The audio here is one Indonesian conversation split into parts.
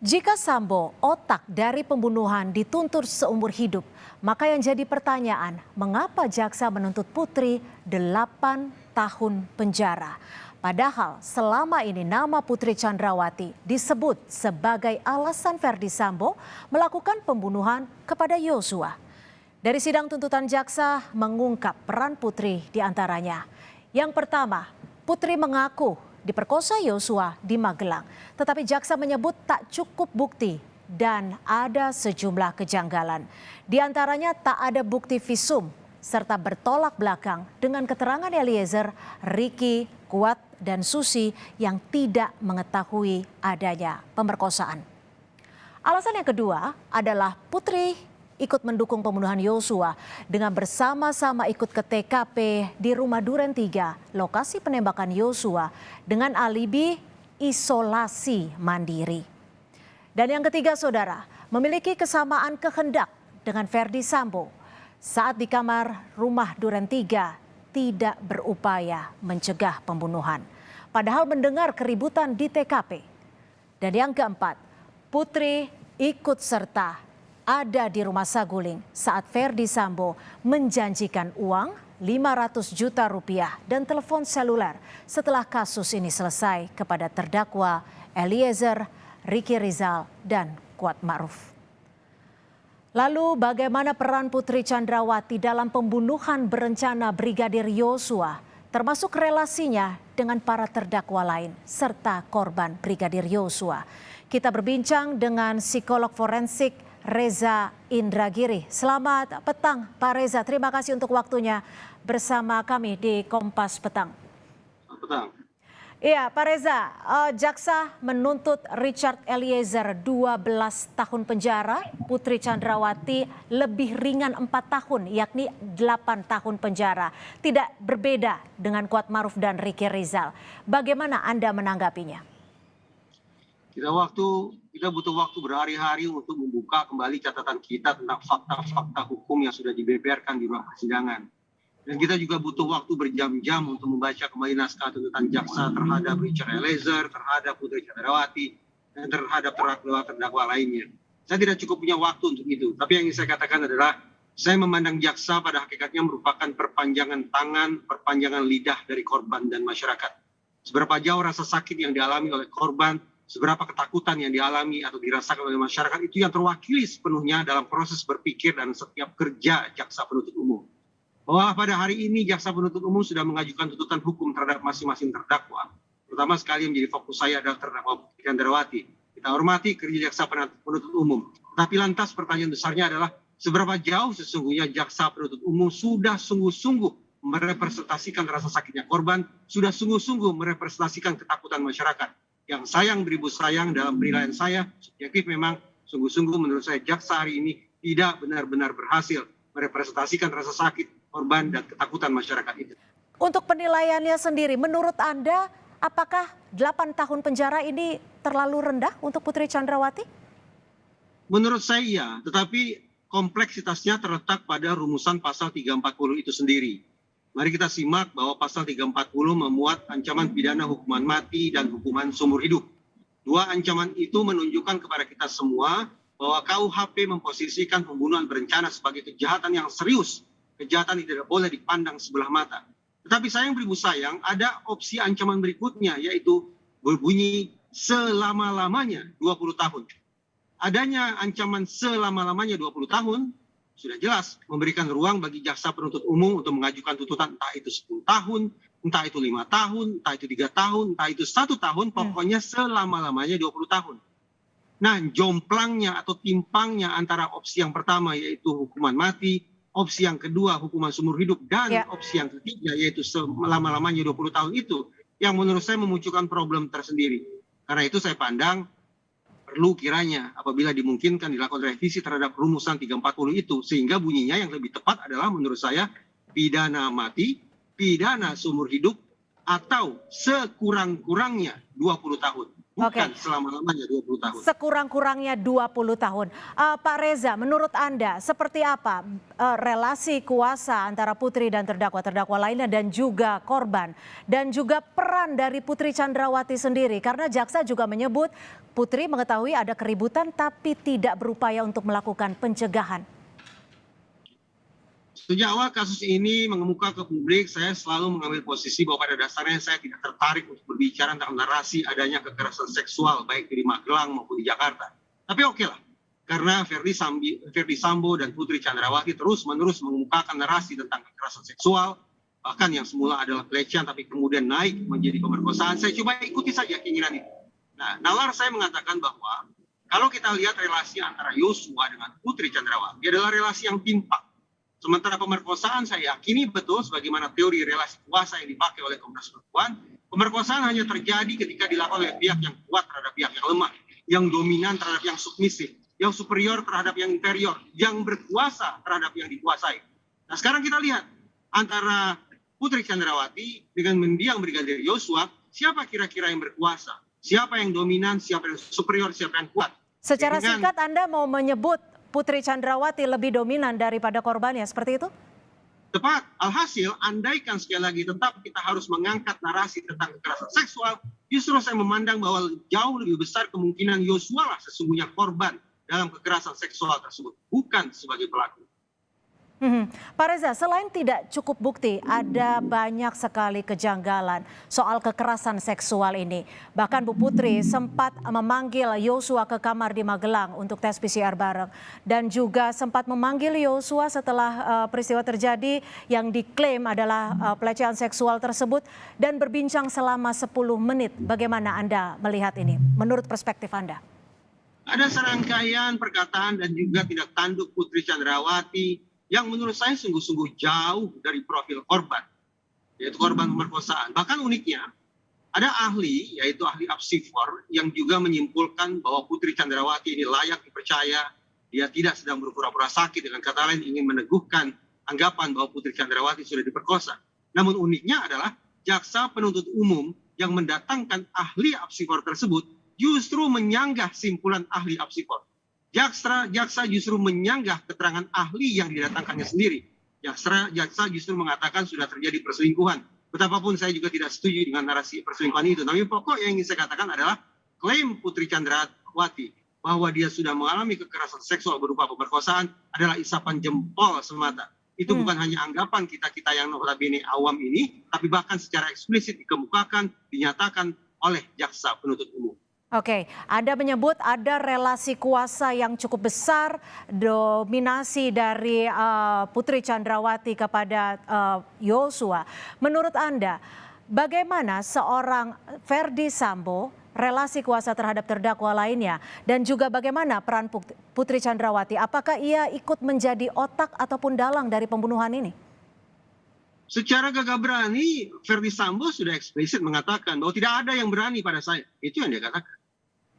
Jika Sambo, otak dari pembunuhan, dituntut seumur hidup, maka yang jadi pertanyaan, mengapa jaksa menuntut Putri 8 tahun penjara? Padahal selama ini nama Putri Chandrawati disebut sebagai alasan Verdi Sambo melakukan pembunuhan kepada Yosua. Dari sidang tuntutan jaksa mengungkap peran Putri diantaranya. Yang pertama, Putri mengaku diperkosa Yosua di Magelang. Tetapi jaksa menyebut tak cukup bukti dan ada sejumlah kejanggalan. Di antaranya tak ada bukti visum serta bertolak belakang dengan keterangan Eliezer, Ricky, Kuat, dan Susi yang tidak mengetahui adanya pemerkosaan. Alasan yang kedua adalah Putri ikut mendukung pembunuhan Yosua dengan bersama-sama ikut ke TKP di Rumah Duren 3, lokasi penembakan Yosua dengan alibi isolasi mandiri. Dan yang ketiga, saudara, memiliki kesamaan kehendak dengan Verdi Sambo saat di kamar Rumah Duren 3 tidak berupaya mencegah pembunuhan. Padahal mendengar keributan di TKP. Dan yang keempat, Putri ikut serta ada di rumah Saguling saat Verdi Sambo menjanjikan uang 500 juta rupiah dan telepon seluler setelah kasus ini selesai kepada terdakwa Eliezer, Ricky Rizal, dan Kuat Ma'ruf. Lalu bagaimana peran Putri Chandrawati dalam pembunuhan berencana Brigadir Yosua, termasuk relasinya dengan para terdakwa lain serta korban Brigadir Yosua? Kita berbincang dengan psikolog forensik Reza Indragiri. Selamat petang Pak Reza, terima kasih untuk waktunya bersama kami di Kompas Petang. Selamat petang. Iya Pak Reza, jaksa menuntut Richard Eliezer 12 tahun penjara, Putri Chandrawati lebih ringan 4 tahun yakni 8 tahun penjara. Tidak berbeda dengan Kuat Ma'ruf dan Ricky Rizal. Bagaimana Anda menanggapinya? Kita butuh waktu berhari-hari untuk membuka kembali catatan kita tentang fakta-fakta hukum yang sudah dibeberkan di ruang persidangan. Dan kita juga butuh waktu berjam-jam untuk membaca kembali naskah tuntutan jaksa terhadap Richard Eliezer, terhadap Putri Chandrawati, dan terhadap terdakwa lainnya. Saya tidak cukup punya waktu untuk itu. Tapi yang ingin saya katakan adalah saya memandang jaksa pada hakikatnya merupakan perpanjangan tangan, perpanjangan lidah dari korban dan masyarakat. Seberapa jauh rasa sakit yang dialami oleh korban, seberapa ketakutan yang dialami atau dirasakan oleh masyarakat itu yang terwakili sepenuhnya dalam proses berpikir dan setiap kerja jaksa penuntut umum. Bahwa pada hari ini jaksa penuntut umum sudah mengajukan tuntutan hukum terhadap masing-masing terdakwa. Pertama sekali menjadi fokus saya adalah terdakwa Putri Chandrawati. Kita hormati kerja jaksa penuntut umum. Tapi lantas pertanyaan besarnya adalah seberapa jauh sesungguhnya jaksa penuntut umum sudah sungguh-sungguh merepresentasikan rasa sakitnya korban, sudah sungguh-sungguh merepresentasikan ketakutan masyarakat. Yang sayang beribu sayang dalam penilaian saya, subjektif memang sungguh-sungguh menurut saya jaksa hari ini tidak benar-benar berhasil merepresentasikan rasa sakit korban dan ketakutan masyarakat itu. Untuk penilaiannya sendiri, menurut Anda apakah 8 tahun penjara ini terlalu rendah untuk Putri Chandrawati? Menurut saya iya, tetapi kompleksitasnya terletak pada rumusan pasal 340 itu sendiri. Mari kita simak bahwa pasal 340 memuat ancaman pidana hukuman mati dan hukuman seumur hidup. Dua ancaman itu menunjukkan kepada kita semua bahwa KUHP memposisikan pembunuhan berencana sebagai kejahatan yang serius. Kejahatan yang tidak boleh dipandang sebelah mata. Tetapi sayang beribu sayang, ada opsi ancaman berikutnya, yaitu berbunyi selama-lamanya 20 tahun. Adanya ancaman selama-lamanya 20 tahun, sudah jelas memberikan ruang bagi jaksa penuntut umum untuk mengajukan tuntutan entah itu 10 tahun, entah itu 5 tahun, entah itu 3 tahun, entah itu 1 tahun, pokoknya selama-lamanya 20 tahun. Nah, jomplangnya atau timpangnya antara opsi yang pertama yaitu hukuman mati, opsi yang kedua hukuman seumur hidup, dan opsi yang ketiga yaitu selama-lamanya 20 tahun itu yang menurut saya memunculkan problem tersendiri. Karena itu saya pandang perlu kiranya apabila dimungkinkan dilakukan revisi terhadap rumusan 340 itu sehingga bunyinya yang lebih tepat adalah menurut saya pidana mati, pidana seumur hidup, atau sekurang-kurangnya 20 tahun. Oke. bukan selama-lamanya 20 tahun. Sekurang-kurangnya 20 tahun. Pak Reza, menurut Anda seperti apa relasi kuasa antara Putri dan terdakwa lainnya dan juga korban? Dan juga peran dari Putri Chandrawati sendiri. Karena jaksa juga menyebut Putri mengetahui ada keributan tapi tidak berupaya untuk melakukan pencegahan. Sejak awal kasus ini mengemuka ke publik, saya selalu mengambil posisi bahwa pada dasarnya saya tidak tertarik untuk berbicara tentang narasi adanya kekerasan seksual baik di Magelang maupun di Jakarta. Tapi oke lah, karena Ferdy Sambo dan Putri Chandrawati terus-menerus mengemukakan narasi tentang kekerasan seksual, bahkan yang semula adalah pelecehan tapi kemudian naik menjadi pemerkosaan. Saya coba ikuti saja keinginan itu. Nah, nalar saya mengatakan bahwa kalau kita lihat relasi antara Yosua dengan Putri Chandrawati adalah relasi yang timpang. Sementara pemerkosaan saya yakini betul sebagaimana teori relasi kuasa yang dipakai oleh Komnas Perempuan, pemerkosaan hanya terjadi ketika dilakukan oleh pihak yang kuat terhadap pihak yang lemah, yang dominan terhadap yang submisif, yang superior terhadap yang inferior, yang berkuasa terhadap yang dikuasai. Nah, sekarang kita lihat antara Putri Chandrawati dengan mendiang Brigadir Yosua, siapa kira-kira yang berkuasa? Siapa yang dominan, siapa yang superior, siapa yang kuat? Secara singkat Anda mau menyebut Putri Chandrawati lebih dominan daripada korbannya, seperti itu? Tepat. Alhasil, andaikan sekali lagi tetap kita harus mengangkat narasi tentang kekerasan seksual, justru saya memandang bahwa jauh lebih besar kemungkinan Yosua lah sesungguhnya korban dalam kekerasan seksual tersebut, bukan sebagai pelaku. Pak Reza, selain tidak cukup bukti, ada banyak sekali kejanggalan soal kekerasan seksual ini. Bahkan Bu Putri sempat memanggil Yosua ke kamar di Magelang untuk tes PCR bareng. Dan juga sempat memanggil Yosua setelah peristiwa terjadi yang diklaim adalah pelecehan seksual tersebut. Dan berbincang selama 10 menit. Bagaimana Anda melihat ini menurut perspektif Anda? Ada serangkaian perkataan dan juga tindak tanduk Putri Chandrawati yang menurut saya sungguh-sungguh jauh dari profil korban, yaitu korban pemerkosaan. Bahkan uniknya, ada ahli, yaitu ahli apsifor, yang juga menyimpulkan bahwa Putri Chandrawati ini layak dipercaya, dia tidak sedang berpura-pura sakit, dengan kata lain ingin meneguhkan anggapan bahwa Putri Chandrawati sudah diperkosa. Namun uniknya adalah jaksa penuntut umum yang mendatangkan ahli apsifor tersebut justru menyanggah simpulan ahli apsifor. Jaksa justru menyanggah keterangan ahli yang didatangkannya sendiri. Jaksa justru mengatakan sudah terjadi perselingkuhan. Betapapun saya juga tidak setuju dengan narasi perselingkuhan itu. Tapi pokok yang ingin saya katakan adalah klaim Putri Chandrawati bahwa dia sudah mengalami kekerasan seksual berupa pemerkosaan adalah isapan jempol semata. Itu bukan hanya anggapan kita-kita yang notabene awam ini, tapi bahkan secara eksplisit dikemukakan, dinyatakan oleh jaksa penuntut umum. Oke, Anda menyebut ada relasi kuasa yang cukup besar, dominasi dari Putri Chandrawati kepada Yosua. Menurut Anda, bagaimana seorang Ferdy Sambo relasi kuasa terhadap terdakwa lainnya? Dan juga bagaimana peran Putri Chandrawati? Apakah ia ikut menjadi otak ataupun dalang dari pembunuhan ini? Secara gagah berani, Ferdy Sambo sudah eksplisit mengatakan bahwa tidak ada yang berani pada saya. Itu yang dia katakan.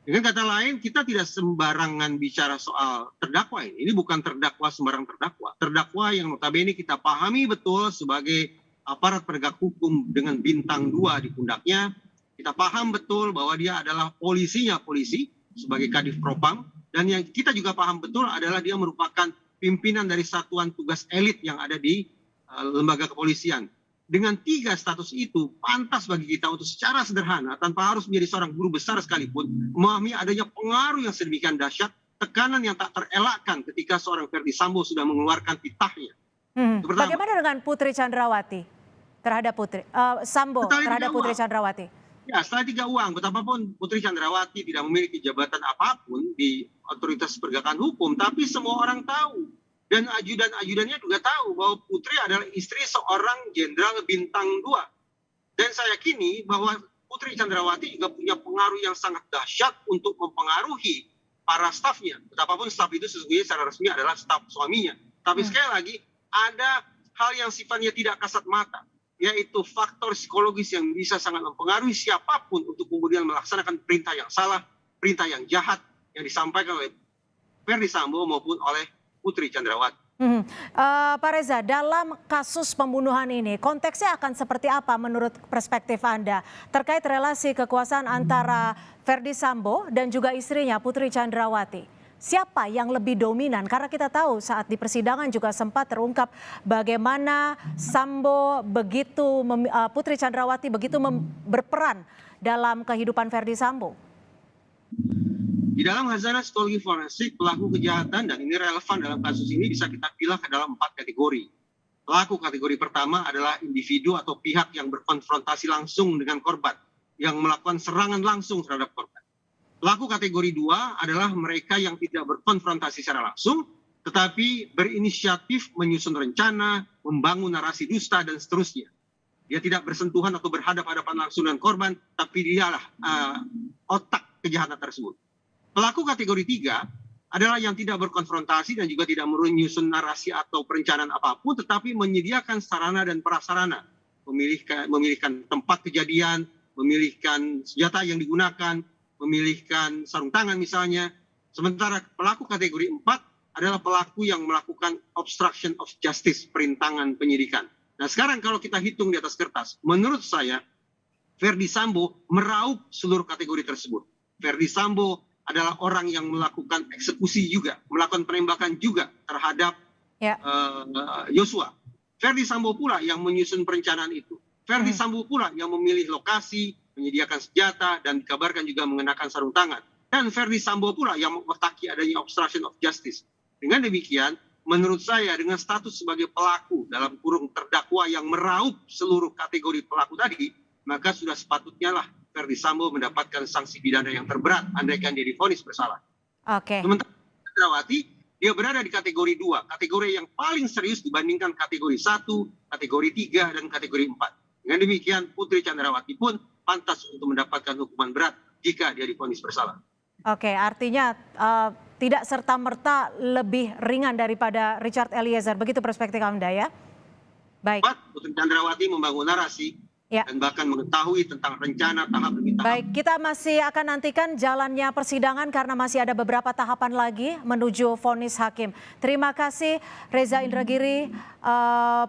Dengan kata lain, kita tidak sembarangan bicara soal terdakwa ini. Ini bukan terdakwa sembarang terdakwa. Terdakwa yang notabene kita pahami betul sebagai aparat penegak hukum dengan bintang 2 di pundaknya. Kita paham betul bahwa dia adalah polisinya polisi sebagai Kadif Propam. Dan yang kita juga paham betul adalah dia merupakan pimpinan dari satuan tugas elit yang ada di lembaga kepolisian. Dengan 3 status itu, pantas bagi kita untuk secara sederhana, tanpa harus menjadi seorang guru besar sekalipun, memahami adanya pengaruh yang sedemikian dahsyat, tekanan yang tak terelakkan ketika seorang Ferdy Sambo sudah mengeluarkan titahnya. Bagaimana dengan Putri Chandrawati terhadap Sambo terhadap Putri Chandrawati? Ya, setelah 3 uang, betapapun Putri Chandrawati tidak memiliki jabatan apapun di otoritas penegakan hukum, tapi semua orang tahu. Dan ajudan-ajudannya juga tahu bahwa Putri adalah istri seorang jenderal bintang 2. Dan saya yakini bahwa Putri Chandrawati juga punya pengaruh yang sangat dahsyat untuk mempengaruhi para stafnya. Betapapun staf itu sesungguhnya secara resmi adalah staf suaminya. Tapi sekali lagi, ada hal yang sifatnya tidak kasat mata, yaitu faktor psikologis yang bisa sangat mempengaruhi siapapun untuk kemudian melaksanakan perintah yang salah, perintah yang jahat yang disampaikan oleh Ferdy Sambo maupun oleh Putri Chandrawati. Pak Reza, dalam kasus pembunuhan ini konteksnya akan seperti apa menurut perspektif Anda terkait relasi kekuasaan antara Verdi Sambo dan juga istrinya Putri Chandrawati? Siapa yang lebih dominan? Karena kita tahu saat di persidangan juga sempat terungkap bagaimana Putri Chandrawati begitu berperan dalam kehidupan Verdi Sambo. Di dalam khazanah psikologi forensik, pelaku kejahatan, dan ini relevan dalam kasus ini, bisa kita pilih ke dalam 4 kategori. Pelaku kategori pertama adalah individu atau pihak yang berkonfrontasi langsung dengan korban, yang melakukan serangan langsung terhadap korban. Pelaku kategori 2 adalah mereka yang tidak berkonfrontasi secara langsung, tetapi berinisiatif menyusun rencana, membangun narasi dusta, dan seterusnya. Dia tidak bersentuhan atau berhadapan-hadapan langsung dengan korban, tapi dialah otak kejahatan tersebut. Pelaku kategori 3 adalah yang tidak berkonfrontasi dan juga tidak menyusun narasi atau perencanaan apapun, tetapi menyediakan sarana dan prasarana, memilihkan tempat kejadian, memilihkan senjata yang digunakan, memilihkan sarung tangan misalnya. Sementara pelaku kategori 4 adalah pelaku yang melakukan obstruction of justice, perintangan penyidikan. Nah sekarang kalau kita hitung di atas kertas, menurut saya Verdi Sambo meraup seluruh kategori tersebut. Verdi Sambo adalah orang yang melakukan eksekusi juga, melakukan penembakan juga terhadap Yosua. Verdi Sambo pula yang menyusun perencanaan itu. Verdi Sambo pula yang memilih lokasi, menyediakan senjata, dan dikabarkan juga mengenakan sarung tangan. Dan Verdi Sambo pula yang mengotaki adanya obstruction of justice. Dengan demikian, menurut saya dengan status sebagai pelaku dalam kurung terdakwa yang meraup seluruh kategori pelaku tadi, maka sudah sepatutnya lah Verdi Sambo mendapatkan sanksi pidana yang terberat andaikan dia divonis bersalah. Sementara Chandrawati, dia berada di kategori 2, kategori yang paling serius dibandingkan kategori 1, kategori 3, dan kategori 4. Dengan demikian, Putri Chandrawati pun pantas untuk mendapatkan hukuman berat jika dia divonis bersalah. Artinya tidak serta-merta lebih ringan daripada Richard Eliezer, begitu perspektif Anda ya? Baik. Putri Chandrawati membangun narasi, dan bahkan mengetahui tentang rencana tahap demi tahap. Baik, kita masih akan nantikan jalannya persidangan karena masih ada beberapa tahapan lagi menuju vonis hakim. Terima kasih Reza Indragiri,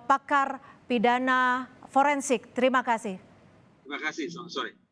pakar pidana forensik. Terima kasih. Terima kasih, selamat sore.